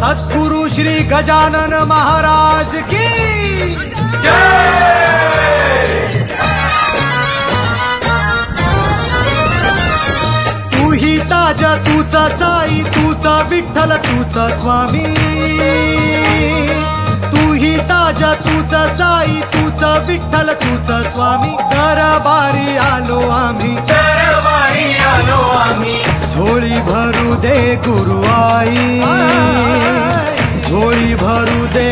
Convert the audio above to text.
सद्गुरु श्री गजानन महाराज की जय। तू ही ताज तूच साई तूच विठ्ठल तूच स्वामी, तू ही ताज तूच साई तूच विठ्ठल तूच स्वामी, दरबारी आलो आम्ही, दरबारी आलो आम्ही, झोळी भरू दे गुरु आई, झोळी भरू दे